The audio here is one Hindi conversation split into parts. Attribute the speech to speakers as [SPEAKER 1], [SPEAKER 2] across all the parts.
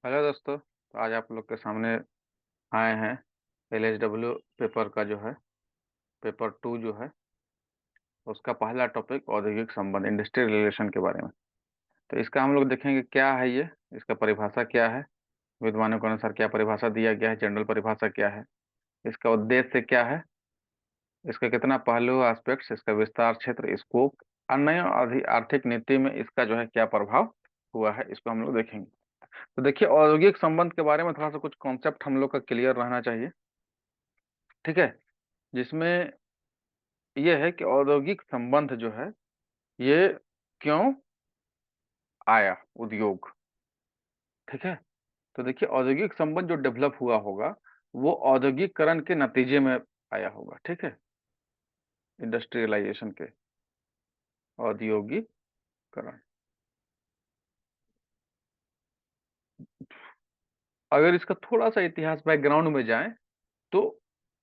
[SPEAKER 1] हेलो दोस्तों, तो आज आप लोग के सामने आए हैं एलएचडब्ल्यू पेपर का जो है पेपर 2 जो है उसका पहला टॉपिक औद्योगिक संबंध इंडस्ट्रियल रिलेशन के बारे में। तो इसका हम लोग देखेंगे क्या है ये, इसका परिभाषा क्या है, विद्वानों के अनुसार क्या परिभाषा दिया गया है, जनरल परिभाषा क्या है, इसका उद्देश्य क्या है, इसका कितना पहलू एस्पेक्ट्स, इसका विस्तार क्षेत्र, स्कोप, अन्य आर्थिक नीति में इसका जो है क्या प्रभाव हुआ है, इसको हम लोग देखेंगे। तो देखिए, औद्योगिक संबंध के बारे में थोड़ा सा कुछ कॉन्सेप्ट हम लोग का क्लियर रहना चाहिए। ठीक है, जिसमें यह है कि औद्योगिक संबंध जो है ये क्यों आया उद्योग। ठीक है, तो देखिए, औद्योगिक संबंध जो डेवलप हुआ होगा वो औद्योगिकरण के नतीजे में आया होगा। ठीक है, इंडस्ट्रियलाइजेशन के, औद्योगिकरण। अगर इसका थोड़ा सा इतिहास बैकग्राउंड में जाएं तो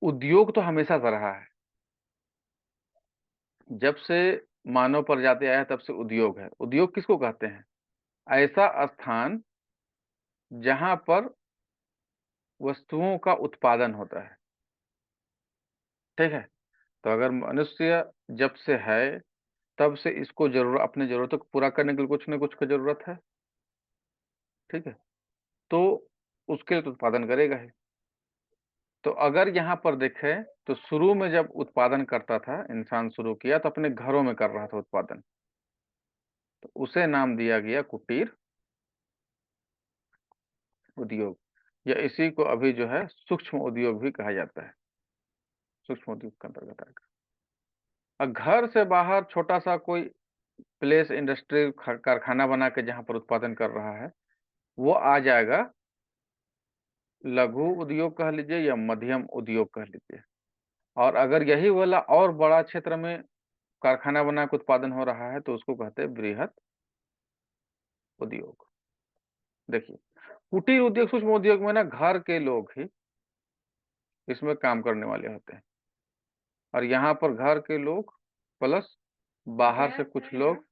[SPEAKER 1] उद्योग तो हमेशा से रहा है। जब से मानव प्रजाति आया तब से उद्योग है। उद्योग किसको कहते हैं? ऐसा स्थान जहां पर वस्तुओं का उत्पादन होता है। ठीक है, तो अगर मनुष्य जब से है तब से इसको जरूर अपनी जरूरतों को पूरा करने के लिए कुछ न कुछ की जरूरत है। ठीक है, तो उसके लिए तो उत्पादन करेगा ही। तो अगर यहाँ पर देखें तो शुरू में जब उत्पादन करता था इंसान, शुरू किया तो अपने घरों में कर रहा था उत्पादन, तो उसे नाम दिया गया कुटीर उद्योग, या इसी को अभी जो है सूक्ष्म उद्योग भी कहा जाता है। सूक्ष्म उद्योग के अंतर्गत आएगा। और घर से बाहर छोटा सा कोई प्लेस, इंडस्ट्री, कारखाना बना के जहां पर उत्पादन कर रहा है वो आ जाएगा लघु उद्योग कह लीजिए या मध्यम उद्योग कह लीजिए। और अगर यही वाला और बड़ा क्षेत्र में कारखाना बना के उत्पादन हो रहा है तो उसको कहते हैं बृहत उद्योग। देखिए, कुटीर उद्योग, सूक्ष्म उद्योग में ना घर के लोग ही इसमें काम करने वाले होते हैं। और यहाँ पर घर के लोग प्लस बाहर से कुछ लोग,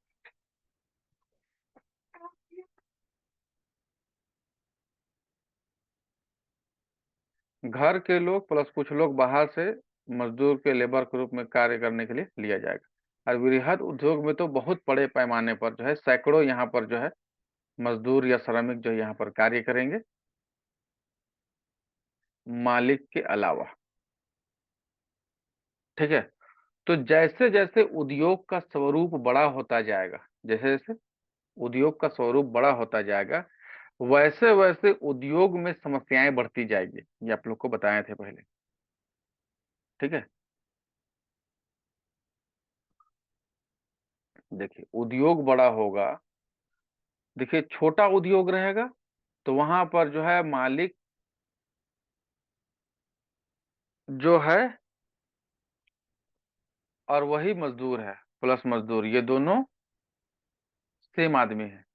[SPEAKER 1] घर के लोग प्लस कुछ लोग बाहर से मजदूर के लेबर के रूप में कार्य करने के लिए लिया जाएगा। और वृहद उद्योग में तो बहुत बड़े पैमाने पर जो है सैकड़ों यहाँ पर जो है मजदूर या श्रमिक जो यहाँ पर कार्य करेंगे, मालिक के अलावा। ठीक है, तो जैसे जैसे उद्योग का स्वरूप बड़ा होता जाएगा, जैसे जैसे उद्योग का स्वरूप बड़ा होता जाएगा वैसे वैसे उद्योग में समस्याएं बढ़ती जाएगी। ये आप लोग को बताए थे पहले। ठीक है, देखिए, उद्योग बड़ा होगा, देखिए छोटा उद्योग रहेगा तो वहां पर जो है मालिक जो है और वही मजदूर है प्लस मजदूर, ये दोनों सेम आदमी है।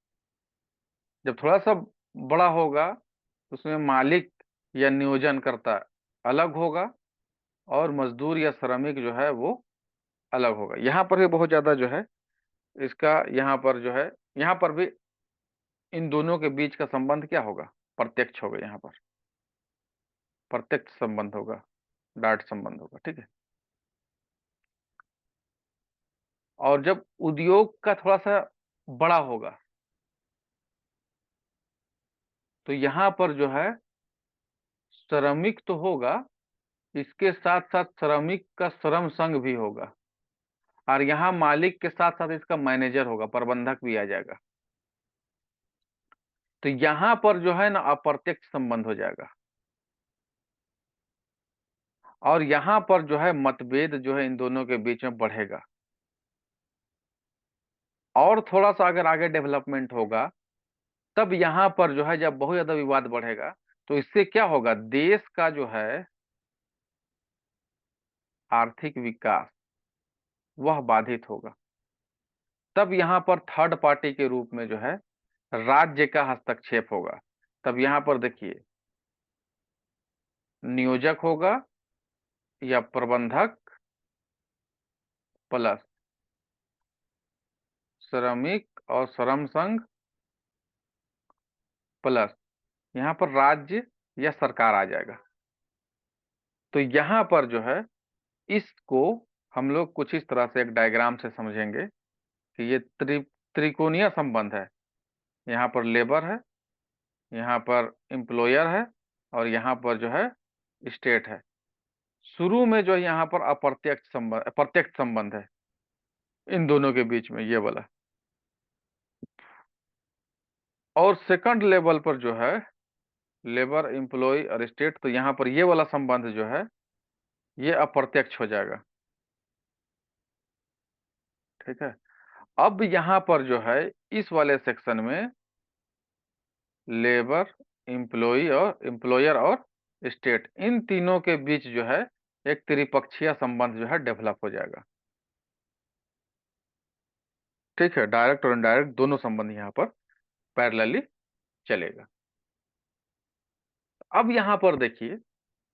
[SPEAKER 1] जब थोड़ा सा बड़ा होगा तो उसमें मालिक या नियोजनकर्ता अलग होगा और मजदूर या श्रमिक जो है वो अलग होगा। यहाँ पर भी बहुत ज्यादा जो है इसका, यहाँ पर जो है, यहाँ पर भी इन दोनों के बीच का संबंध क्या होगा? प्रत्यक्ष होगा। यहाँ पर प्रत्यक्ष संबंध होगा, डायरेक्ट संबंध होगा। ठीक है, और जब उद्योग का थोड़ा सा बड़ा होगा तो यहाँ पर जो है श्रमिक तो होगा, इसके साथ साथ श्रमिक का श्रम संघ भी होगा। और यहाँ मालिक के साथ साथ इसका मैनेजर होगा, प्रबंधक भी आ जाएगा। तो यहाँ पर जो है ना अप्रत्यक्ष संबंध हो जाएगा। और यहाँ पर जो है मतभेद जो है इन दोनों के बीच में बढ़ेगा। और थोड़ा सा अगर आगे डेवलपमेंट होगा तब यहाँ पर जो है जब बहुत ज्यादा विवाद बढ़ेगा तो इससे क्या होगा? देश का जो है आर्थिक विकास वह बाधित होगा। तब यहाँ पर थर्ड पार्टी के रूप में जो है राज्य का हस्तक्षेप होगा। तब यहाँ पर देखिए नियोजक होगा या प्रबंधक प्लस श्रमिक और श्रम संघ प्लस यहाँ पर राज्य या सरकार आ जाएगा। तो यहाँ पर जो है इसको हम लोग कुछ इस तरह से एक डायग्राम से समझेंगे कि ये त्रिकोणीय संबंध है। यहाँ पर लेबर है, यहाँ पर एम्प्लॉयर है, और यहाँ पर जो है स्टेट है। शुरू में जो है यहाँ पर प्रत्यक्ष संबंध है इन दोनों के बीच में, ये वाला। और सेकंड लेवल पर जो है लेबर, एम्प्लॉय और स्टेट, तो यहाँ पर ये वाला संबंध जो है ये अप्रत्यक्ष हो जाएगा। ठीक है। अब यहाँ पर जो है इस वाले सेक्शन में लेबर, एम्प्लॉयर और स्टेट, इन तीनों के बीच जो है एक त्रिपक्षीय संबंध जो है डेवलप हो जाएगा। ठीक है। डायरेक्ट और इनडायरेक्ट दोनों संबंध यहाँ पर पैरेलली चलेगा। अब यहाँ पर देखिए,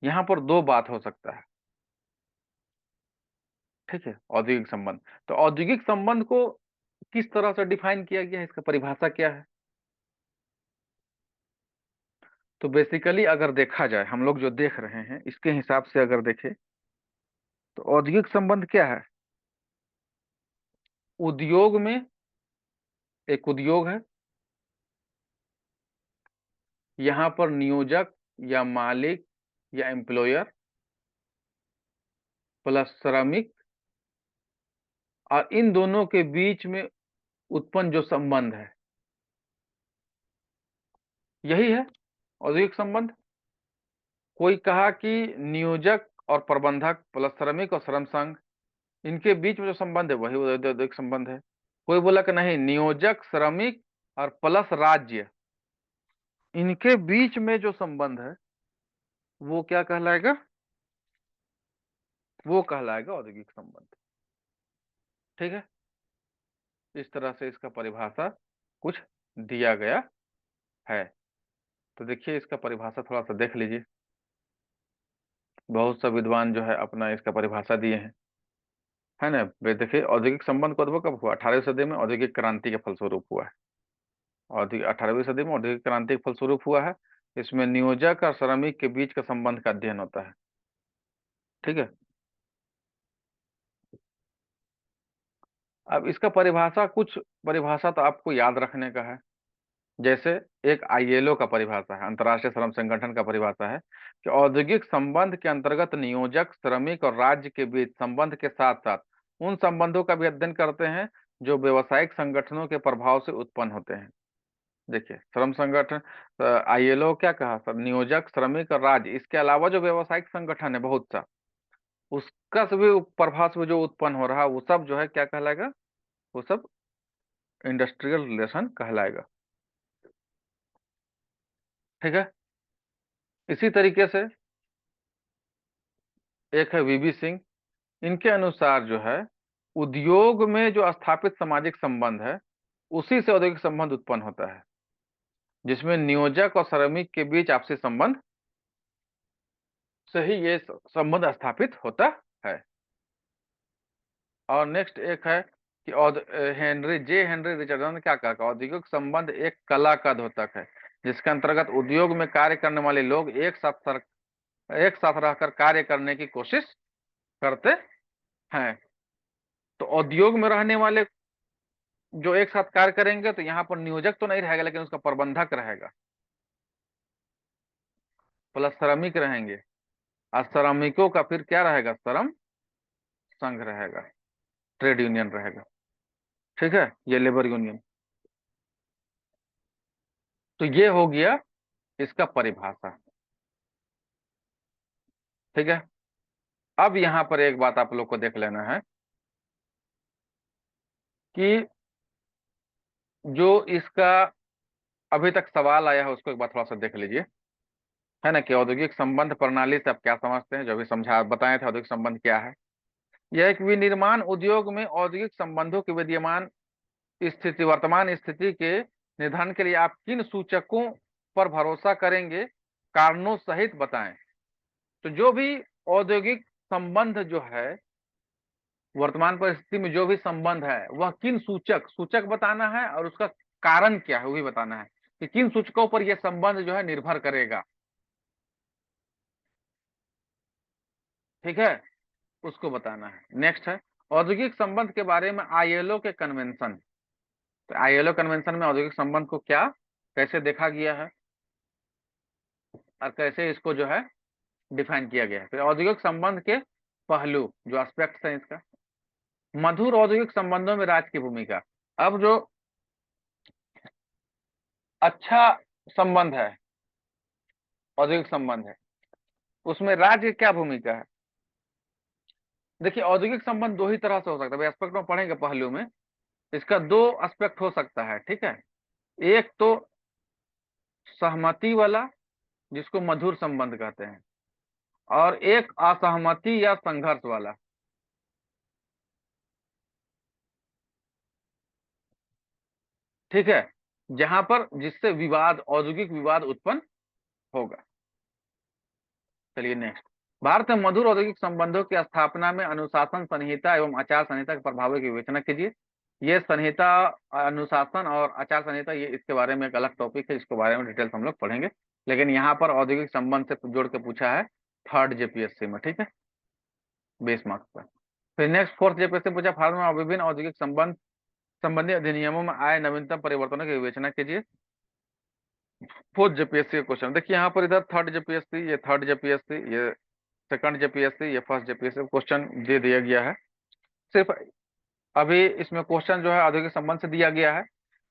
[SPEAKER 1] यहाँ पर दो बात हो सकता है। ठीक है। औद्योगिक संबंध, तो औद्योगिक संबंध को किस तरह से डिफाइन किया गया है, इसका परिभाषा क्या है? तो बेसिकली अगर देखा जाए, हम लोग जो देख रहे हैं इसके हिसाब से अगर देखें तो औद्योगिक संबंध क्या है? उद्योग में एक उद्योग है, यहां पर नियोजक या मालिक या एम्प्लॉयर प्लस श्रमिक, और इन दोनों के बीच में उत्पन्न जो संबंध है यही है औद्योगिक संबंध। कोई कहा कि नियोजक और प्रबंधक प्लस श्रमिक और श्रम संघ, इनके बीच में जो संबंध है वही औद्योगिक संबंध है। कोई बोला कि नहीं, नियोजक, श्रमिक और प्लस राज्य, इनके बीच में जो संबंध है वो क्या कहलाएगा? वो कहलाएगा औद्योगिक संबंध। ठीक है। इस तरह से इसका परिभाषा कुछ दिया गया है। तो देखिए इसका परिभाषा थोड़ा सा देख लीजिए। बहुत सा विद्वान जो है अपना इसका परिभाषा दिए हैं, है ना। देखिए औद्योगिक संबंध का उद्भव कब हुआ? 18वीं सदी में औद्योगिक क्रांति के फलस्वरूप हुआ है। औद्योगिक 18वीं सदी में औद्योगिक क्रांति के फलस्वरूप हुआ है। इसमें नियोजक और श्रमिक के बीच का संबंध का अध्ययन होता है। ठीक है। अब इसका परिभाषा, कुछ परिभाषा तो आपको याद रखने का है। जैसे एक आईएलओ का परिभाषा है, अंतर्राष्ट्रीय श्रम संगठन का परिभाषा है कि औद्योगिक संबंध के अंतर्गत नियोजक, श्रमिक और राज्य के बीच संबंध के साथ साथ उन संबंधों का भी अध्ययन करते हैं जो व्यावसायिक संगठनों के प्रभाव से उत्पन्न होते हैं। देखिए श्रम संगठन, आईएलओ क्या कहा सर? नियोजक, श्रमिक और राज्य, इसके अलावा जो व्यावसायिक संगठन है बहुत सा, उसका सभी प्रभाव से जो उत्पन्न हो रहा है वो सब जो है क्या कहलाएगा? वो सब इंडस्ट्रियल रिलेशन कहलाएगा। ठीक है। इसी तरीके से एक है वीबी सिंह, इनके अनुसार जो है उद्योग में जो स्थापित सामाजिक संबंध है उसी से औद्योगिक संबंध उत्पन्न होता है, जिसमें नियोजक और श्रमिक के बीच आपसी संबंध से ही ये संबंध स्थापित होता है। और नेक्स्ट एक है कि हेनरी रिचर्डसन ने क्या कहा? औद्योगिक संबंध एक कला का द्योतक है जिसके अंतर्गत उद्योग में कार्य करने वाले लोग एक साथ रहकर कार्य करने की कोशिश करते हैं। तो उद्योग में रहने वाले जो एक साथ कार्य करेंगे, तो यहाँ पर नियोजक तो नहीं रहेगा लेकिन उसका प्रबंधक रहेगा, प्लस श्रमिक रहेंगे, और श्रमिकों का फिर क्या रहेगा? श्रम संघ रहेगा, ट्रेड यूनियन रहेगा। ठीक है, ये लेबर यूनियन। तो ये हो गया इसका परिभाषा। ठीक है। अब यहां पर एक बात आप लोग को देख लेना है कि जो इसका अभी तक सवाल आया है उसको एक बार थोड़ा सा देख लीजिए, है ना, कि औद्योगिक संबंध प्रणाली से आप क्या समझते हैं? जो भी समझा बताए थे औद्योगिक संबंध क्या है। यह एक विनिर्माण उद्योग में औद्योगिक संबंधों की विद्यमान स्थिति, वर्तमान स्थिति के निर्धारण के लिए आप किन सूचकों पर भरोसा करेंगे, कारणों सहित बताएं। तो जो भी औद्योगिक संबंध जो है, वर्तमान परिस्थिति में जो भी संबंध है वह किन सूचक बताना है और उसका कारण क्या है वो भी बताना है। कि किन सूचकों पर यह संबंध जो है निर्भर करेगा। ठीक है, उसको बताना है। नेक्स्ट है औद्योगिक संबंध के बारे में आईएलओ के कन्वेंशन। तो आईएलओ कन्वेंशन में औद्योगिक संबंध को क्या कैसे देखा गया है और कैसे इसको जो है डिफाइन किया गया है। फिर औद्योगिक संबंध के पहलू जो एस्पेक्ट्स हैं इसका, मधुर औद्योगिक संबंधों में राज्य की भूमिका। अब जो अच्छा संबंध है, औद्योगिक संबंध है, उसमें राज्य की क्या भूमिका है। देखिए औद्योगिक संबंध दो ही तरह से हो सकता है, एस्पेक्ट में पढ़ेंगे पहलू में। इसका दो एस्पेक्ट हो सकता है, ठीक है। एक तो सहमति वाला, जिसको मधुर संबंध कहते हैं, और एक असहमति या संघर्ष वाला। ठीक है, जहां पर जिससे विवाद, औद्योगिक विवाद उत्पन्न होगा। चलिए नेक्स्ट, भारत में मधुर औद्योगिक संबंधों की स्थापना में अनुशासन संहिता एवं आचार संहिता के प्रभावों की विवेचना कीजिए। ये संहिता, अनुशासन और आचार संहिता, ये इसके बारे में एक अलग टॉपिक है, इसके बारे में डिटेल्स हम लोग पढ़ेंगे। लेकिन यहाँ पर औद्योगिक संबंध से जोड़ के पूछा है थर्ड जेपीएससी में, ठीक है, 20 मार्क्स पर। फिर नेक्स्ट फोर्थ जेपीएससी पूछा, भारत में विभिन्न औद्योगिक संबंध संबंधी अधिनियमों में आए नवीनतम परिवर्तनों की विवेचना कीजिए। फोर्थ जेपीएससी का क्वेश्चन देखिए, यहाँ पर इधर थर्ड जेपीएससी, ये थर्ड जेपीएससी, ये सेकंड जेपीएससी, ये फर्स्ट जेपीएससी क्वेश्चन दे दिया गया है। सिर्फ अभी इसमें क्वेश्चन जो है औद्योगिक संबंध से दिया गया है।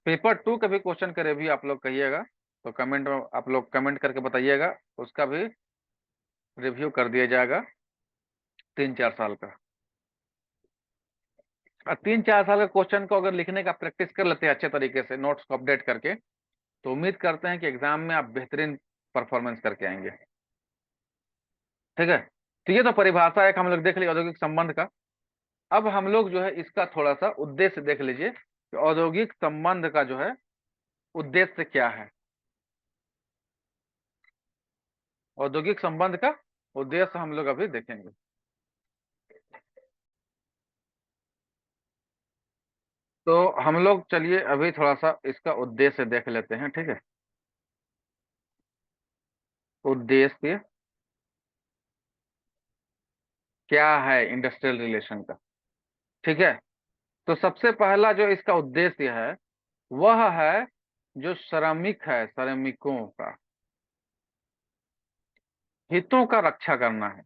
[SPEAKER 1] पेपर 2 का भी क्वेश्चन का रिव्यू आप लोग कहिएगा, तो कमेंट में आप लोग कमेंट करके बताइएगा, उसका भी रिव्यू कर दिया जाएगा 3-4 साल का। और 3-4 साल का क्वेश्चन को अगर लिखने का प्रैक्टिस कर लेते हैं अच्छे तरीके से, नोट्स को अपडेट करके, तो उम्मीद करते हैं कि एग्जाम में आप बेहतरीन परफॉर्मेंस करके आएंगे। ठीक है, तो ये तो परिभाषा एक हम लोग देख लिया औद्योगिक संबंध का। अब हम लोग जो है इसका थोड़ा सा उद्देश्य देख लीजिए कि औद्योगिक संबंध का जो है उद्देश्य क्या है। औद्योगिक संबंध का उद्देश्य हम लोग अभी देखेंगे। तो हम लोग चलिए अभी थोड़ा सा इसका उद्देश्य देख लेते हैं, ठीक है। उद्देश्य क्या है इंडस्ट्रियल रिलेशन का, ठीक है। तो सबसे पहला जो इसका उद्देश्य है वह है जो श्रमिक है, श्रमिकों का हितों का रक्षा करना है।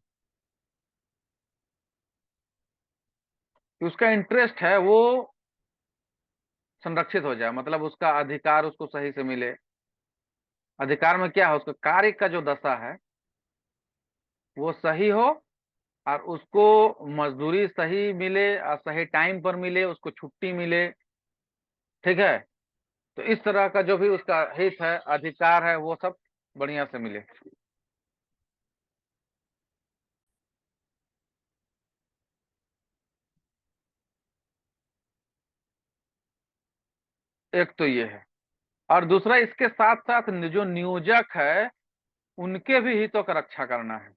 [SPEAKER 1] उसका इंटरेस्ट है वो संरक्षित हो जाए, मतलब उसका अधिकार उसको सही से मिले। अधिकार में क्या है, उसका कार्य का जो दशा है वो सही हो, और उसको मजदूरी सही मिले और सही टाइम पर मिले, उसको छुट्टी मिले। ठीक है, तो इस तरह का जो भी उसका हित है, अधिकार है, वो सब बढ़िया से मिले। एक तो ये है, और दूसरा इसके साथ साथ जो नियोजक है उनके भी हितों का रक्षा करना है।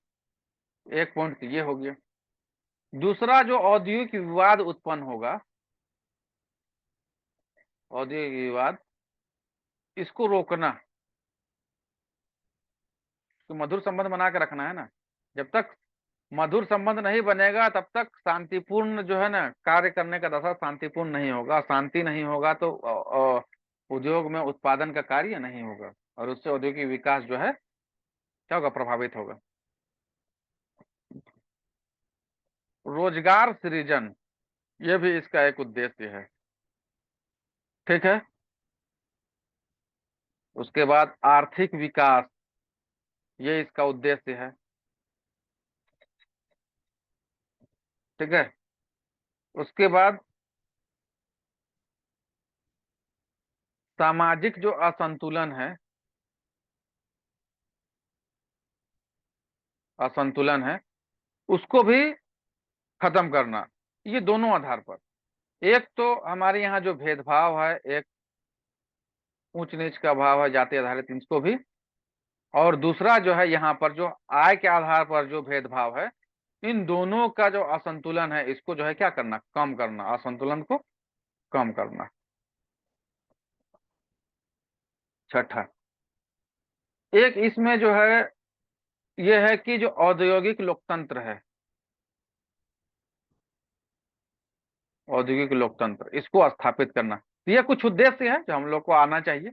[SPEAKER 1] एक पॉइंट तो ये हो गया। दूसरा जो औद्योगिक विवाद उत्पन्न होगा, औद्योगिक विवाद, इसको रोकना। तो मधुर संबंध बना के रखना है ना। जब तक मधुर संबंध नहीं बनेगा तब तक शांतिपूर्ण जो है ना कार्य करने का दशा शांतिपूर्ण नहीं होगा। शांति नहीं होगा तो उद्योग में उत्पादन का कार्य नहीं होगा, और उससे औद्योगिक विकास जो है क्या होगा, प्रभावित होगा। रोजगार सृजन, ये भी इसका एक उद्देश्य है। ठीक है, उसके बाद आर्थिक विकास, ये इसका उद्देश्य है। ठीक है, उसके बाद सामाजिक जो असंतुलन है, असंतुलन है, उसको भी खत्म करना। ये दोनों आधार पर, एक तो हमारे यहाँ जो भेदभाव है, एक ऊंच नीच का भाव है जाति आधारित, इसको भी, और दूसरा जो है यहाँ पर जो आय के आधार पर जो भेदभाव है, इन दोनों का जो असंतुलन है इसको जो है क्या करना, कम करना, असंतुलन को कम करना। छठा, एक इसमें जो है ये है कि जो औद्योगिक लोकतंत्र है, औद्योगिक लोकतंत्र, इसको स्थापित करना। तो ये कुछ उद्देश्य है जो हम लोग को आना चाहिए,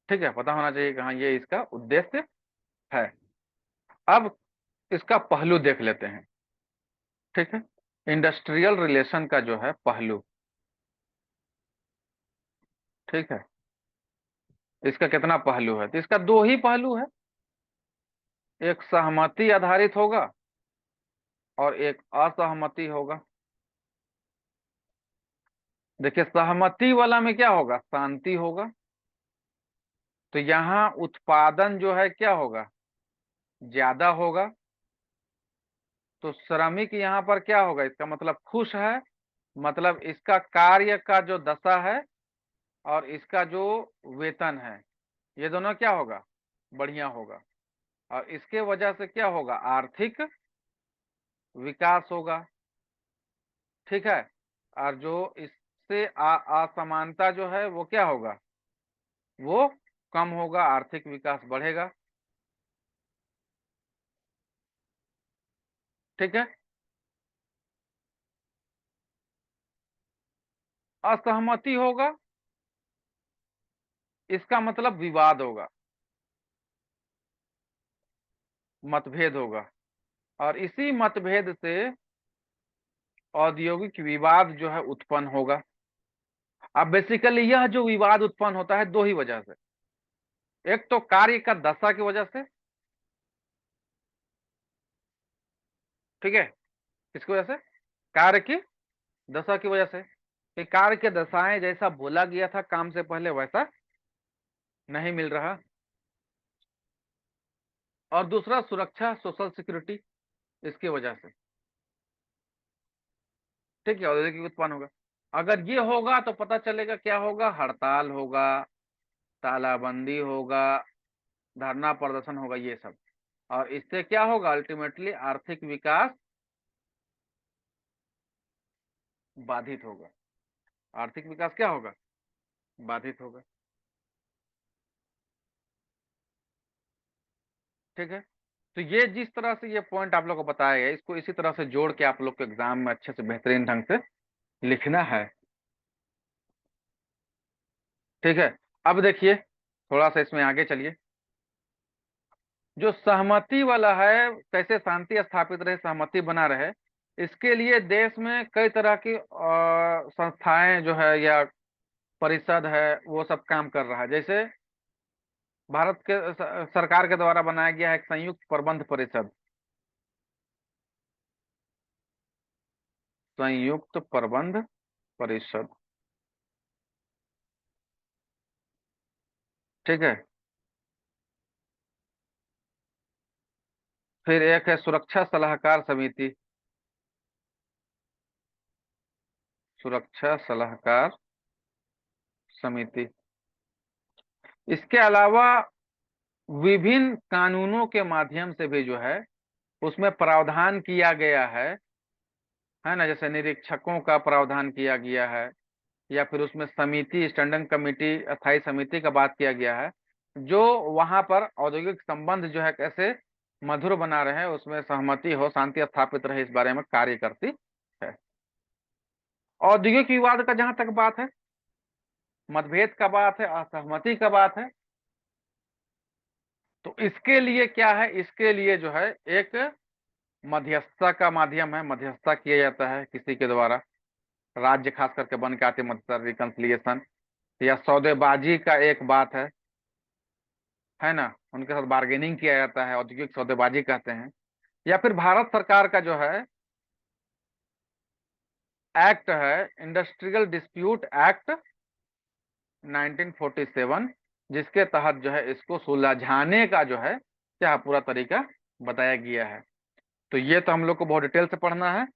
[SPEAKER 1] ठीक है, पता होना चाहिए कि हाँ ये इसका उद्देश्य है। अब इसका पहलू देख लेते हैं, ठीक है। इंडस्ट्रियल रिलेशन का जो है पहलू, ठीक है, इसका कितना पहलू है? तो इसका दो ही पहलू है, एक सहमति आधारित होगा और एक असहमति होगा। देखिए सहमति वाला में क्या होगा? शांति होगा। तो यहां उत्पादन जो है क्या होगा? ज्यादा होगा। तो श्रमिक यहां पर क्या होगा? इसका मतलब खुश है, मतलब इसका कार्य का जो दशा है और इसका जो वेतन है, ये दोनों क्या होगा? बढ़िया होगा। और इसके वजह से क्या होगा? आर्थिक विकास होगा, ठीक है। और जो इससे असमानता जो है वो क्या होगा? वो कम होगा, आर्थिक विकास बढ़ेगा, ठीक है। असहमति होगा, इसका मतलब विवाद होगा, मतभेद होगा। और इसी मतभेद से औद्योगिक विवाद जो है उत्पन्न होगा। अब बेसिकली यह जो विवाद उत्पन्न होता है दो ही वजह से, एक तो कार्य का दशा की वजह से, ठीक है, किसकी वजह से? कार्य की दशा की वजह से, कि कार्य के दशाएं जैसा बोला गया था काम से पहले वैसा नहीं मिल रहा। और दूसरा सुरक्षा, सोशल सिक्योरिटी, इसकी वजह से, ठीक है, औद्योगिक उत्पन्न होगा। अगर ये होगा तो पता चलेगा क्या होगा? हड़ताल होगा, तालाबंदी होगा, धरना प्रदर्शन होगा, ये सब। और इससे क्या होगा? अल्टीमेटली आर्थिक विकास बाधित होगा। आर्थिक विकास क्या होगा? बाधित होगा, ठीक है। तो ये जिस तरह से ये पॉइंट आप लोग को बताया गया, इसको इसी तरह से जोड़ के आप लोग के एग्जाम में अच्छे से बेहतरीन ढंग से लिखना है, ठीक है। अब देखिए थोड़ा सा इसमें आगे चलिए। जो सहमति वाला है, कैसे शांति स्थापित रहे, सहमति बना रहे, इसके लिए देश में कई तरह की संस्थाएं जो है या परिषद है वो सब काम कर रहा है। जैसे भारत के सरकार के द्वारा बनाया गया है एक संयुक्त प्रबंध परिषद, संयुक्त प्रबंध परिषद, ठीक है। फिर एक है सुरक्षा सलाहकार समिति, सुरक्षा सलाहकार समिति। इसके अलावा विभिन्न कानूनों के माध्यम से भी जो है उसमें प्रावधान किया गया है ना, जैसे निरीक्षकों का प्रावधान किया गया है, या फिर उसमें समिति, स्टैंडिंग कमेटी, अस्थायी समिति का बात किया गया है, जो वहां पर औद्योगिक संबंध जो है कैसे मधुर बना रहे, उसमें सहमति हो, शांति स्थापित रहे, इस बारे में कार्य करती है। औद्योगिक विवाद का जहां तक बात है, मतभेद का बात है, असहमति का बात है, तो इसके लिए क्या है? इसके लिए जो है एक मध्यस्थता का माध्यम है, मध्यस्थता किया जाता है किसी के द्वारा, राज्य खास करके बन के आते मध्यस्थता, रिकंसिलिएशन, या सौदेबाजी का एक बात है ना, उनके साथ बार्गेनिंग किया जाता है, औद्योगिक सौदेबाजी कहते हैं। या फिर भारत सरकार का जो है एक्ट है, इंडस्ट्रियल डिस्प्यूट एक्ट 1947, जिसके तहत जो है इसको सुलझाने का जो है क्या पूरा तरीका बताया गया है। तो ये तो हम लोग को बहुत डिटेल से पढ़ना है,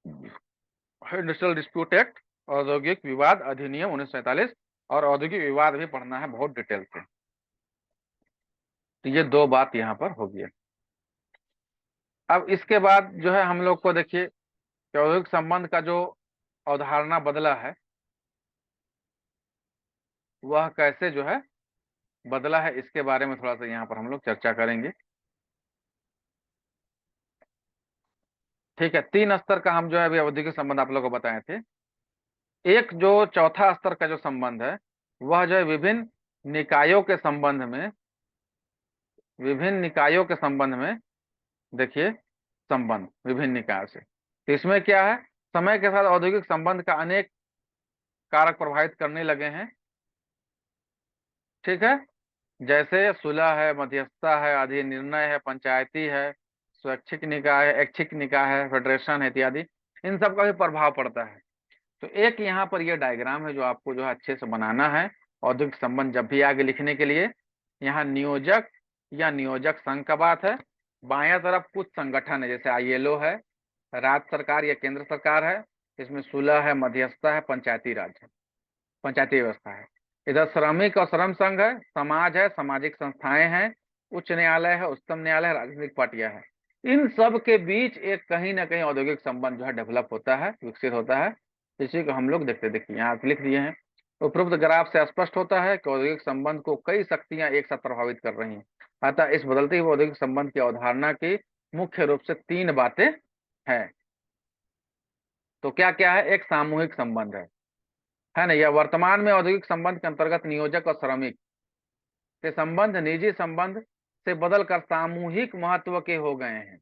[SPEAKER 1] इंडस्ट्रियल डिस्प्यूट एक्ट, औद्योगिक विवाद अधिनियम 1947, और औद्योगिक विवाद भी पढ़ना है बहुत डिटेल से। तो ये दो बात यहाँ पर हो गई। अब इसके बाद जो है हम लोग को देखिए कि औद्योगिक संबंध का जो अवधारणा बदला है, वह कैसे जो है बदला है, इसके बारे में थोड़ा सा यहाँ पर हम लोग चर्चा करेंगे। ठीक है, 3 स्तर का हम जो है अभी औद्योगिक संबंध आप लोगों को बताए थे। एक जो चौथा स्तर का जो संबंध है वह जो है निकायों के संबंध में विभिन्न निकायों के संबंध में, देखिए संबंध विभिन्न निकायों से। तो इसमें क्या है, समय के साथ औद्योगिक संबंध का अनेक कारक प्रभावित करने लगे हैं। ठीक है, जैसे सुलह है, मध्यस्थता है, अधिनिर्णय है, पंचायती है, स्वैच्छिक निकाय है, ऐच्छिक निकाय है, फेडरेशन है इत्यादि, इन सब का भी प्रभाव पड़ता है। तो एक यहाँ पर यह डायग्राम है जो आपको जो है अच्छे से बनाना है औद्योगिक संबंध जब भी आगे लिखने के लिए। यहाँ नियोजक या नियोजक संघ का बात है, बायां तरफ कुछ संगठन है जैसे आईएलओ है, राज्य सरकार या केंद्र सरकार है, इसमें सुलह है, मध्यस्थता है, पंचायती राज है, पंचायती व्यवस्था है। इधर श्रमिक और श्रम संघ है, समाज है, सामाजिक संस्थाएं हैं, उच्च न्यायालय है, उच्चतम न्यायालय है, राजनीतिक पार्टियां हैं। इन सब के बीच एक कहीं ना कहीं औद्योगिक संबंध जो है डेवलप होता है, विकसित होता है। इसी को हम लोग देखते देखिए यहाँ लिख दिए हैं। उपरोक्त ग्राफ से स्पष्ट होता है कि औद्योगिक संबंध को कई शक्तियां एक साथ प्रभावित कर रही हैं। अतः इस बदलते हुए औद्योगिक संबंध की अवधारणा की मुख्य रूप से 3 बातें हैं। तो क्या क्या है, एक सामूहिक संबंध है ना। यह वर्तमान में औद्योगिक संबंध के अंतर्गत नियोजक और श्रमिक के संबंध निजी संबंध से बदलकर सामूहिक महत्व के हो गए हैं।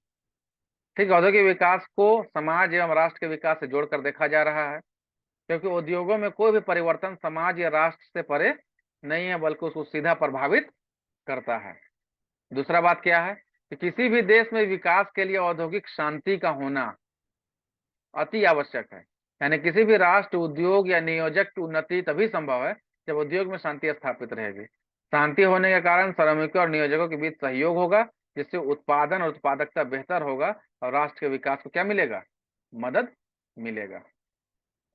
[SPEAKER 1] ठीक, औद्योगिक विकास को समाज एवं राष्ट्र के विकास से जोड़कर देखा जा रहा है, क्योंकि उद्योगों में कोई भी परिवर्तन समाज या राष्ट्र से परे नहीं है, बल्कि उसको सीधा प्रभावित करता है। दूसरा बात क्या है कि किसी भी देश में विकास के लिए औद्योगिक शांति का होना अति आवश्यक है। यानी किसी भी राष्ट्र, उद्योग या नियोजक की उन्नति तभी संभव है जब उद्योग में शांति स्थापित रहेगी। शांति होने के कारण श्रमिकों और नियोजकों के बीच सहयोग होगा, जिससे उत्पादन और उत्पादकता बेहतर होगा और राष्ट्र के विकास को क्या मिलेगा, मदद मिलेगा।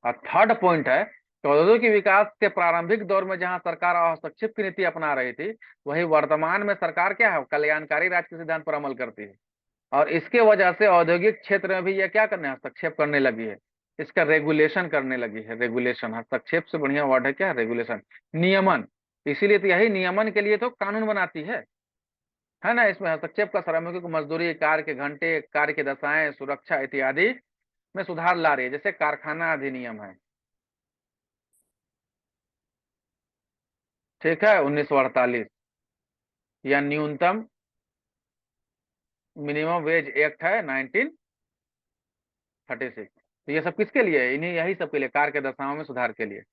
[SPEAKER 1] और थर्ड पॉइंट है कि औद्योगिक विकास के प्रारंभिक दौर में जहां सरकार हस्तक्षेप की नीति अपना रही थी, वही वर्तमान में सरकार क्या है, कल्याणकारी राज्य के सिद्धांत पर अमल करती है। और इसके वजह से औद्योगिक क्षेत्र में भी यह क्या करने, हस्तक्षेप करने लगी है, इसका रेगुलेशन करने लगी है। रेगुलेशन, हस्तक्षेप से बढ़िया वर्ड है क्या, रेगुलेशन, नियमन। इसीलिए तो यही नियमन के लिए तो कानून बनाती है ना। इसमें हस्तक्षेप का श्रमिकों को मजदूरी, कार्य के घंटे, कार्य की दशाएं, सुरक्षा इत्यादि में सुधार ला रही है। जैसे कारखाना अधिनियम है, ठीक है, 1948, या न्यूनतम मिनिमम वेज एक्ट है 1936। तो ये सब किसके लिए है, इन्हीं यही सब के लिए, कार्य के दशाओं में सुधार के लिए।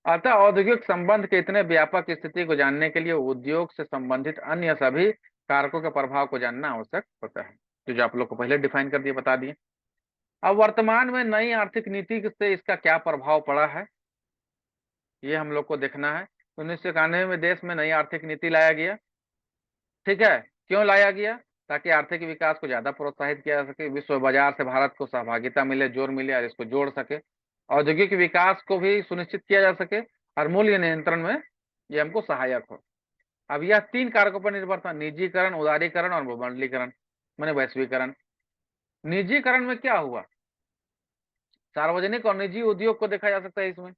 [SPEAKER 1] अतः औद्योगिक संबंध के इतने व्यापक स्थिति को जानने के लिए उद्योग से संबंधित अन्य सभी कारकों के प्रभाव को जानना आवश्यक होता है, जो आप लोग को पहले डिफाइन कर दिए, बता दिए। अब वर्तमान में नई आर्थिक नीति से इसका क्या प्रभाव पड़ा है, ये हम लोग को देखना है। 1991 में देश में नई आर्थिक नीति लाया गया। ठीक है, क्यों लाया गया, ताकि आर्थिक विकास को ज्यादा प्रोत्साहित किया जा सके, विश्व बाजार से भारत को सहभागिता मिले, जोर मिले और इसको जोड़ सके, औद्योगिक विकास को भी सुनिश्चित किया जा सके और मूल्य नियंत्रण में ये हमको सहायक हो। अब यह 3 कारकों पर निर्भर था, निजीकरण, उदारीकरण और बहुमंडलीकरण, माने वैश्वीकरण। निजीकरण में क्या हुआ, सार्वजनिक और निजी उद्योग को देखा जा सकता है इसमें,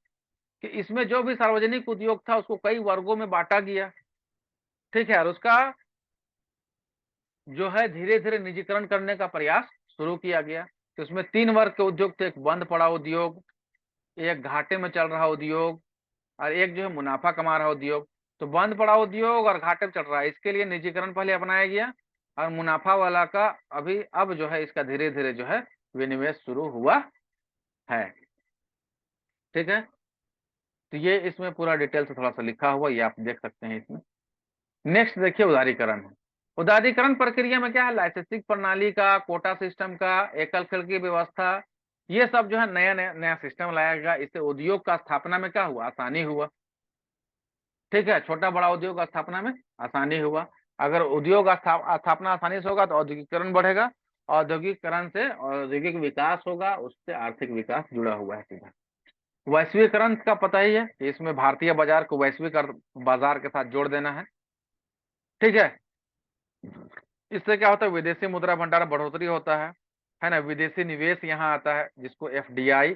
[SPEAKER 1] कि इसमें जो भी सार्वजनिक उद्योग था उसको कई वर्गों में बांटा गया। ठीक है, और उसका जो है धीरे धीरे निजीकरण करने का प्रयास शुरू किया गया। तो उसमें 3 वर्ग के उद्योग थे, एक बंद पड़ा उद्योग, एक घाटे में चल रहा उद्योग और एक जो है मुनाफा कमा रहा उद्योग। तो बंद पड़ा उद्योग और घाटे में चल रहा है, इसके लिए निजीकरण पहले अपनाया गया, और मुनाफा वाला का अभी अब जो है इसका धीरे धीरे जो है विनिवेश शुरू हुआ है। ठीक है, तो ये इसमें पूरा डिटेल से थोड़ा सा लिखा हुआ, ये आप देख सकते हैं इसमें। नेक्स्ट देखिए उदारीकरण है। उदारीकरण प्रक्रिया में क्या है, लाइसेंसिंग प्रणाली का, कोटा सिस्टम का, एकल खिड़की की व्यवस्था, ये सब जो है नया नया नया सिस्टम लाया गया। इससे उद्योग का स्थापना में क्या हुआ, आसानी हुआ। ठीक है, छोटा बड़ा उद्योग का स्थापना में आसानी हुआ। अगर उद्योग स्थापना आसानी से होगा तो औद्योगिकरण बढ़ेगा, औद्योगिकरण से औद्योगिक विकास होगा, उससे आर्थिक विकास जुड़ा हुआ है सीधा। वैश्वीकरण का पता ही है, इसमें भारतीय बाजार को वैश्विक बाजार के साथ जोड़ देना है। ठीक है, इससे क्या होता है, विदेशी मुद्रा भंडार बढ़ोतरी होता है ना। विदेशी निवेश यहाँ आता है, जिसको एफडीआई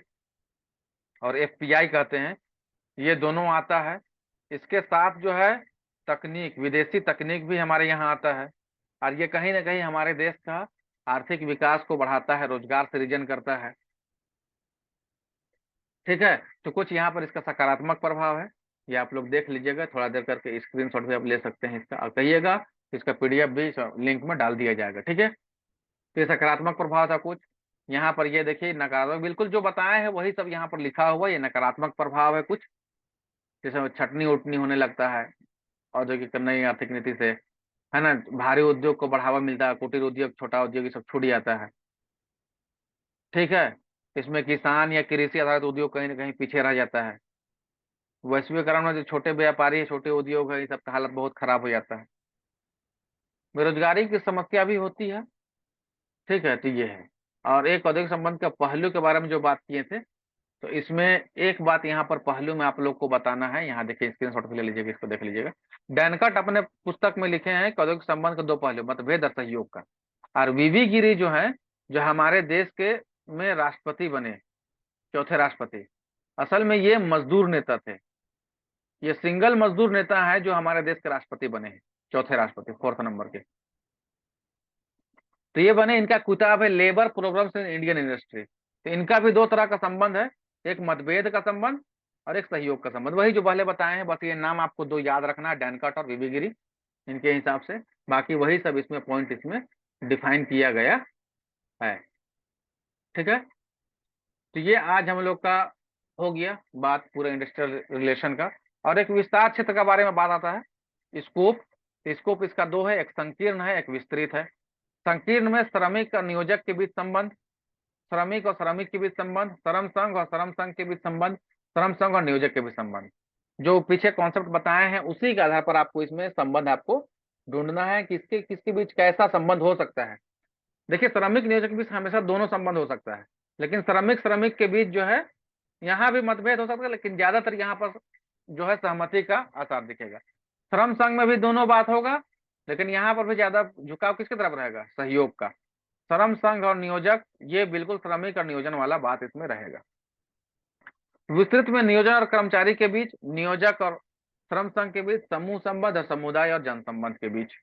[SPEAKER 1] और एफपीआई कहते हैं, ये दोनों आता है। इसके साथ जो है तकनीक, विदेशी तकनीक भी हमारे यहाँ आता है, और ये कहीं ना कहीं हमारे देश का आर्थिक विकास को बढ़ाता है, रोजगार सृजन करता है। ठीक है, तो कुछ यहाँ पर इसका सकारात्मक प्रभाव है, ये आप लोग देख लीजिएगा, थोड़ा देर करके स्क्रीनशॉट भी आप ले सकते हैं इसका, और कहिएगा इसका पीडीएफ भी लिंक में डाल दिया जाएगा। ठीक है, तो ये सकारात्मक प्रभाव था कुछ। यहाँ पर ये देखिए नकारात्मक, बिल्कुल जो बताए हैं वही सब यहाँ पर लिखा हुआ, ये नकारात्मक प्रभाव है कुछ, जैसे छटनी उटनी होने लगता है औद्योगिक नई आर्थिक नीति से, है ना, भारी उद्योग को बढ़ावा मिलता है, कुटीर उद्योग, छोटा उद्योग, ये सब छूट जाता है। ठीक है, इसमें किसान या कृषि आधारित उद्योग कहीं ना कहीं पीछे रह जाता है। वैश्वीकरण में जो छोटे व्यापारी है, छोटे उद्योग है, ये सब का हालत बहुत खराब हो जाता है। बेरोजगारी की समस्या भी होती है। ठीक है, तो ये है। और एक औद्योगिक संबंध का पहलू के बारे में जो बात किए थे, तो इसमें एक बात यहाँ पर पहलू में आप लोग को बताना है, यहाँ देखिए स्क्रीनशॉट ले लीजिएगा, इसको देख लीजिएगा। डैनकट अपने पुस्तक में लिखे हैं कि औद्योगिक संबंध के दो पहलू, मतभेद और सहयोग का। और वीवी गिरी जो है, जो हमारे देश के में राष्ट्रपति बने, चौथे राष्ट्रपति, असल में ये मजदूर नेता थे। ये सिंगल मजदूर नेता है जो हमारे देश के राष्ट्रपति बने हैं, चौथे राष्ट्रपति, फोर्थ नंबर के। तो ये बने, इनका किताब है labour programmes in Indian industry. तो इनका भी दो तरह का संबंध है, एक मतभेद का संबंध और एक सहयोग का संबंध, वही जो पहले बताए हैं, बस ये नाम आपको दो याद रखना है, डैनकट और वीवी गिरी, इनके हिसाब से। बाकी वही सब इसमें पॉइंट इसमें डिफाइन किया गया है। ठीक है, तो ये आज हम लोग का हो गया बात पूरे इंडस्ट्रियल रिलेशन का। और एक विस्तार क्षेत्र का बारे में बात आता है, स्कोप। स्कोप इसका दो है, एक संकीर्ण है, एक विस्तृत है। संकीर्ण में श्रमिक और नियोजक के बीच संबंध, श्रमिक और श्रमिक के बीच संबंध, श्रम संघ और श्रम संघ के बीच संबंध, श्रम संघ और नियोजक के बीच संबंध, जो पीछे कॉन्सेप्ट बताए हैं उसी के आधार पर आपको इसमें संबंध आपको ढूंढना है, किसके किसके बीच कैसा संबंध हो सकता है। देखिए, श्रमिक नियोजक के बीच हमेशा दोनों संबंध हो सकता है, लेकिन श्रमिक श्रमिक के बीच जो है यहाँ भी मतभेद हो सकता है, लेकिन ज्यादातर यहाँ पर जो है सहमति का आसार दिखेगा। श्रम संघ में भी दोनों बात होगा, लेकिन यहाँ पर भी ज्यादा झुकाव किसकी तरफ रहेगा, सहयोग का। श्रम संघ और नियोजक, ये बिल्कुल श्रमिक और नियोजन वाला बात इसमें रहेगा। विस्तृत में नियोजन और कर्मचारी के बीच, नियोजक और श्रम संघ के बीच, समूह संबंध और समुदाय और जन संबंध के बीच,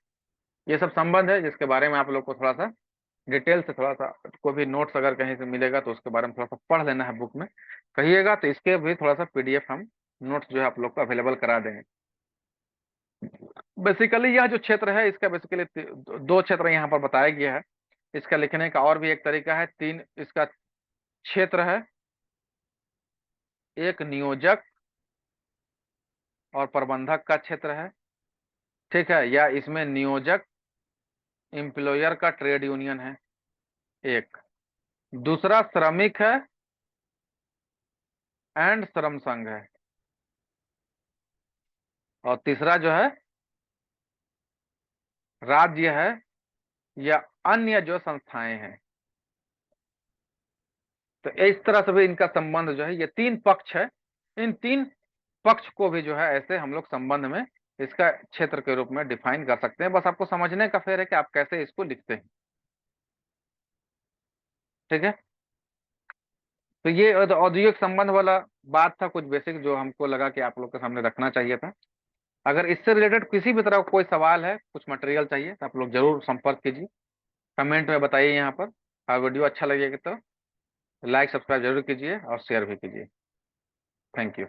[SPEAKER 1] ये सब संबंध है जिसके बारे में आप लोग को थोड़ा सा डिटेल से, थोड़ा सा कोई भी नोट्स अगर कहीं से मिलेगा तो उसके बारे में थोड़ा सा पढ़ लेना है बुक में, कहिएगा तो इसके भी थोड़ा सा पीडीएफ हम नोट्स जो है आप लोग को अवेलेबल करा देंगे। बेसिकली यह जो क्षेत्र है, इसका बेसिकली दो क्षेत्र यहाँ पर बताया गया है। इसका लिखने का और भी एक तरीका है, तीन इसका क्षेत्र है, एक नियोजक और प्रबंधक का क्षेत्र है। ठीक है, या इसमें नियोजक एम्प्लॉयर का ट्रेड यूनियन है एक, दूसरा श्रमिक है एंड श्रम संघ है, और तीसरा जो है राज्य है या अन्य जो संस्थाएं हैं। तो इस तरह से भी इनका संबंध जो है, ये तीन पक्ष है, इन तीन पक्ष को भी जो है ऐसे हम लोग संबंध में इसका क्षेत्र के रूप में डिफाइन कर सकते हैं। बस आपको समझने का फेर है कि आप कैसे इसको लिखते हैं। ठीक है, तो ये औद्योगिक संबंध वाला बात था, कुछ बेसिक जो हमको लगा कि आप लोग के सामने रखना चाहिए था। अगर इससे रिलेटेड किसी भी तरह का कोई सवाल है, कुछ मटेरियल चाहिए, तो आप लोग जरूर संपर्क कीजिए, कमेंट में बताइए यहाँ पर। और वीडियो अच्छा लगेगा तो लाइक सब्सक्राइब जरूर कीजिए और शेयर भी कीजिए। Thank you.